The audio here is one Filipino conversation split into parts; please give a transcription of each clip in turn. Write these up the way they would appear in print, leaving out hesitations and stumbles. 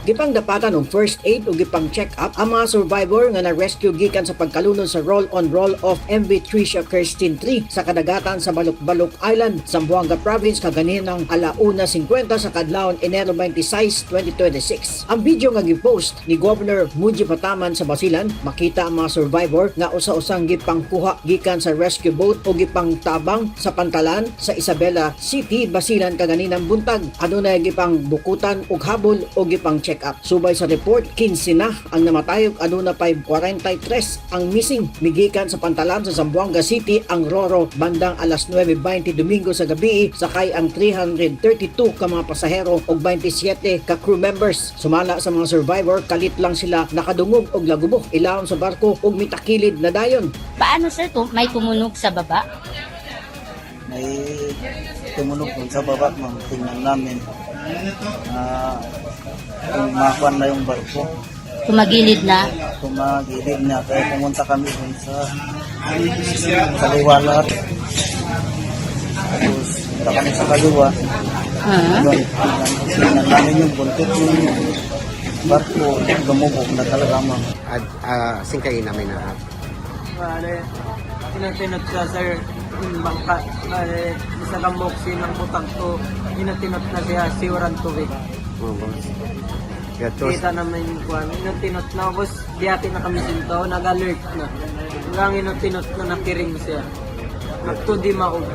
Gipang dapatan og first aid ug gipang check-up ang mga survivor nga na-rescue gikan sa pagkalunod sa roll-on roll-off MV Tricia Kirsten 3 sa kadagatan sa Balok-Balok Island, Zamboanga Province kaganinang 1:50 sa kadlawon Enero 26, 2026. Ang video nga gipost ni Governor Muji Pataman sa Basilan, makita ang mga survivor nga usa-usang gipangkuha gikan sa rescue boat o gipang tabang sa pantalan sa Isabela City, Basilan kaganinang buntag. Adunay gipang bukutan og habol o gipang check-up. Subay sa report, 15 na ang namatay ug aduna 543 ang missing. Migikan sa pantalan sa Zamboanga City ang Roro bandang 9:20 Domingo sa gabi, sakay ang 332 ka mga pasahero ug 27 ka crew members. Sumala sa mga survivor, kalit lang sila nakadungog og lagubok ilawom sa barko ug mitakilid na dayon. Paano sir kung may tumunog sa baba? May tumunog dun sa baba, ma'am. Tingnan namin. Kung makuan na yung barko. Tumagilid na? Tumagilid na. Kaya pumunta kami dun sa liwalat. Tapos punta kami sa kaliwa. Doon, tingnan namin yung buntot yung barko. Lumubog na talaga, ma'am. Singkain namin na. Bale, tinatinot siya, sir, yung bangka. Bale, isa lang moksi ng butang to, tinatinot na siya, siwaran tubig. Kita naman yung kuwan, tinatinot na, boss, diati na kami sinto, nag-alert na. Hanggang tinatinot na nakiring siya. Nagto di maog.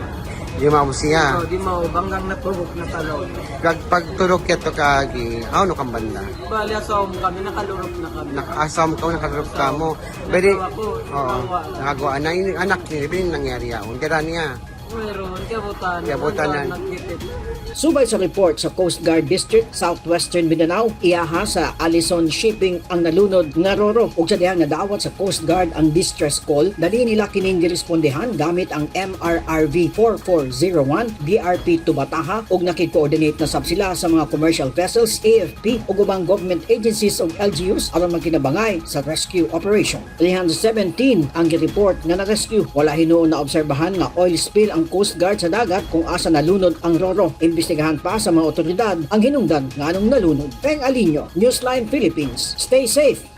Di maubos siya. Di maog, hanggang natubog na talo. Pag tulog ka ito kagi, ano kang banda? Bale, asaw mo kami, nakalurok na kami. Nakasam ka, nakalurok ka mo. Pwede, Ako, nakagawa na yung anak niya, pwede nangyari yun. Kaya niya. meron, kabutan. Kabutan na. Nagtitip. Subay sa report sa Coast Guard District, Southwestern Mindanao, iyaha sa Allison Shipping ang nalunod nga Roro ug sa dihang nadawat sa Coast Guard ang distress call, dali nila kining girespondehan gamit ang MRRV 4401 BRP Tubataha ug nakikoordinate na sab sila sa mga commercial vessels, AFP ug ubang government agencies ug LGUs aron magkinabangay sa rescue operation. 317 ang gireport nga na-rescue. Wala hinuon na obserbahan nga oil spill ang Coast Guard sa dagat kung asa nalunod ang Roro. Imbestigahan pa sa mga otoridad ang hinungdan nga anong nalunod. Peng Alinyo, Newsline Philippines. Stay safe!